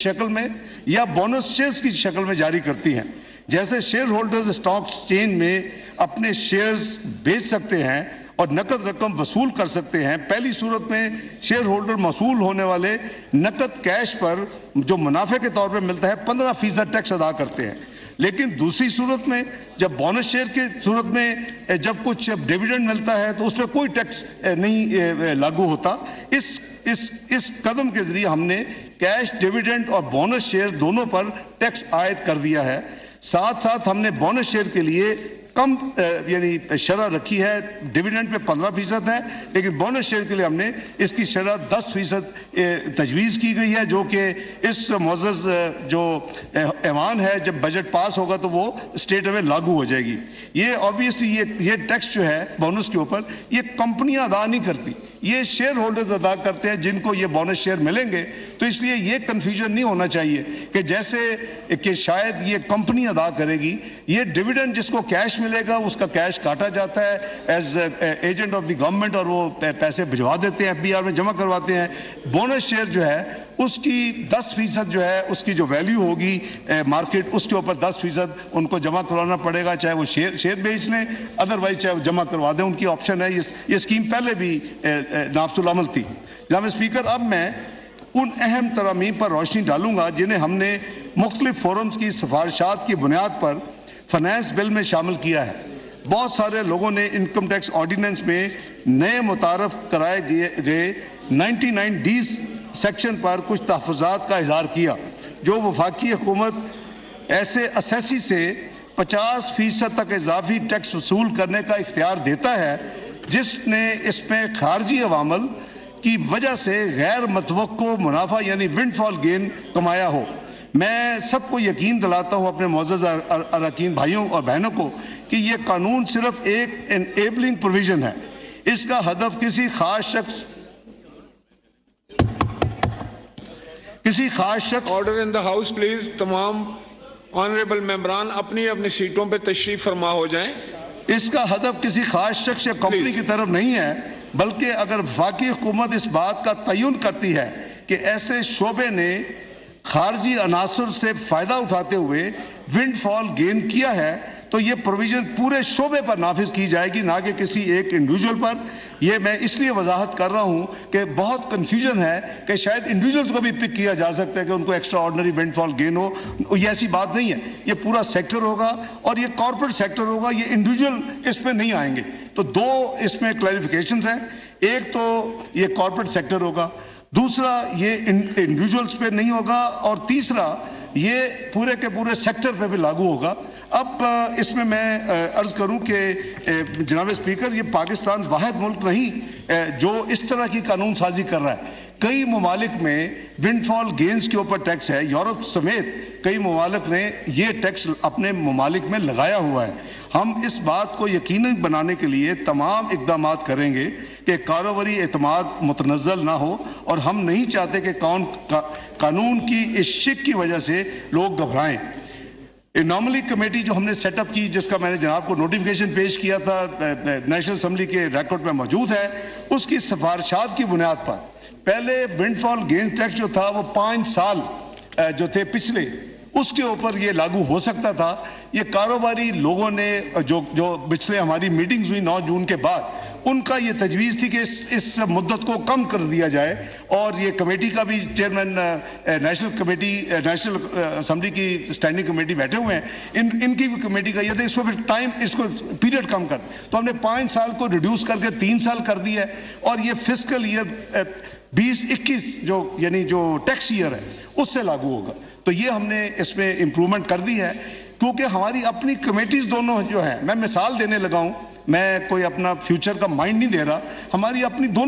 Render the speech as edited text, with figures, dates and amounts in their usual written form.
शक्ल में या बोनस शेयर्स की शक्ल में जारी करती हैं। जैसे शेयर होल्डर्स स्टॉक एक्सचेंज में अपने शेयर्स बेच सकते हैं और नकद रकम वसूल कर सकते हैं। पहली सूरत में शेयर होल्डर वसूल होने वाले नकद कैश पर जो मुनाफे के तौर पर मिलता है 15% टैक्स अदा करते हैं। लेकिन दूसरी सूरत में जब बोनस शेयर की सूरत में जब कुछ डिविडेंड मिलता है तो उस पर कोई टैक्स नहीं लागू होता। इस कदम के जरिए हमने कैश डिविडेंड और बोनस शेयर दोनों पर टैक्स आयद कर दिया है। साथ साथ हमने बोनस शेयर के लिए कम यानी शरह रखी है। डिविडेंड पे 15% है, लेकिन बोनस शेयर के लिए हमने इसकी शरह 10% तजवीज की गई है, जो कि इस मुअज़्ज़ज़ जो ऐवान है जब बजट पास होगा तो वो स्टेट में लागू हो जाएगी। ये ऑब्वियसली ये टैक्स जो है बोनस के ऊपर ये कंपनियां अदा नहीं करती, ये शेयर होल्डर्स अदा करते हैं जिनको ये बोनस शेयर मिलेंगे। तो इसलिए ये कंफ्यूजन नहीं होना चाहिए कि जैसे कि शायद ये कंपनी अदा करेगी। ये डिविडेंड जिसको कैश मिलेगा उसका कैश काटा जाता है as agent of the government और वो पैसे भिजवा देते हैं, एफबीआर में जमा करवाते हैं। बोनस शेयर जो है उसकी 10% जो है उसकी जो वैल्यू होगी मार्केट उसके ऊपर 10% उनको जमा करवाना पड़ेगा, चाहे वो शेयर बेच लें, अदरवाइज चाहे वो जमा करवा दें, उनकी ऑप्शन है। ये स्कीम पहले भी नाफिजुल अमल थी। जनाब स्पीकर, अब मैं उन अहम तरामीम पर रोशनी डालूंगा जिन्हें हमने मुख्तलिफ फोरम्स की सिफारिशात की बुनियाद पर फाइनेंस बिल में शामिल किया है। बहुत सारे लोगों ने इनकम टैक्स ऑर्डिनेंस में नए मुतारफ कराए गए 99D सेक्शन पर कुछ तहफ़्फ़ुज़ात का इज़हार किया, जो वफाकी हुकूमत ऐसे असेसी से 50% तक इजाफी टैक्स वसूल करने का इख्तियार देता है जिसने इसमें खारजी अवामल की वजह से गैर मतवक्को मुनाफा यानी विंडफॉल गेन कमाया हो। मैं सबको यकीन दिलाता हूं, अपने मुअज़्ज़ज़ अरकान भाइयों और बहनों को, कि यह कानून सिर्फ एक एनेबलिंग प्रोविजन है। इसका हदफ किसी खास शख्स order in the house please. तमाम ऑनरेबल मेंबरान अपनी अपनी सीटों पर तशरीफ फरमा हो जाएं। इसका हदफ किसी खास शख्स या कंपनी की तरफ नहीं है, बल्कि अगर वाकई हुकूमत इस बात का तयन करती है कि ऐसे शोबे ने खारजी अनासर से फायदा उठाते हुए विंडफॉल गेन किया है तो ये प्रोविजन पूरे शोबे पर नाफिज की जाएगी, ना कि किसी एक इंडिविजुअल पर। यह मैं इसलिए वजाहत कर रहा हूं कि बहुत कंफ्यूजन है कि शायद इंडिविजुअल्स को भी पिक किया जा सकता है कि उनको एक्स्ट्रा ऑर्डिनरी विंडफॉल गेन हो। ये ऐसी बात नहीं है, ये पूरा सेक्टर होगा और ये कॉर्पोरेट सेक्टर होगा, ये इंडिविजुअल इसमें नहीं आएंगे। तो दो इसमें क्लैरिफिकेशंस हैं। एक तो ये कॉर्पोरेट सेक्टर होगा, दूसरा ये इंडिविजुअल्स पे नहीं होगा, और तीसरा ये पूरे के पूरे सेक्टर पे भी लागू होगा। अब इसमें मैं अर्ज करूं कि जनाब स्पीकर, ये पाकिस्तान वाहिद मुल्क नहीं जो इस तरह की कानून साजी कर रहा है। कई ममालिक में विंडफॉल गेन्स के ऊपर टैक्स है। यूरोप समेत कई ममालिक ने ये टैक्स अपने ममालिक में लगाया हुआ है। हम इस बात को यकीनी बनाने के लिए तमाम इकदाम करेंगे कि कारोबारी एतमाद मुतनज़्ज़ल ना हो, और हम नहीं चाहते कि कानून की इस शिक की वजह से लोग घबराएं। नॉर्मली कमेटी जो हमने सेटअप की, जिसका मैंने जनाब को नोटिफिकेशन पेश किया था, नेशनल असेंबली के रिकॉर्ड में मौजूद है, उसकी सिफारिशात की बुनियाद पर पहले विंडफॉल गेन टैक्स जो था वो 5 साल जो थे पिछले, उसके ऊपर ये लागू हो सकता था। ये कारोबारी लोगों ने जो पिछले हमारी मीटिंग्स हुई 9 जून के बाद, उनका ये तजवीज़ थी कि इस मुद्दत को कम कर दिया जाए। और ये कमेटी का भी चेयरमैन नेशनल असेंबली की स्टैंडिंग कमेटी बैठे हुए हैं, इनकी भी कमेटी का ये था इसको फिर टाइम, इसको पीरियड कम कर, तो हमने 5 साल को रिड्यूस करके 3 साल कर दिया है। और ये फिस्कल ईयर 20-21 जो यानी जो टैक्स ईयर है उससे लागू होगा। तो ये हमने इसमें इंप्रूवमेंट कर दी है, क्योंकि हमारी अपनी कमेटीज दोनों जो है, मैं मिसाल देने लगा हूं, मैं कोई अपना फ्यूचर का माइंड नहीं दे रहा, हमारी अपनी दोनों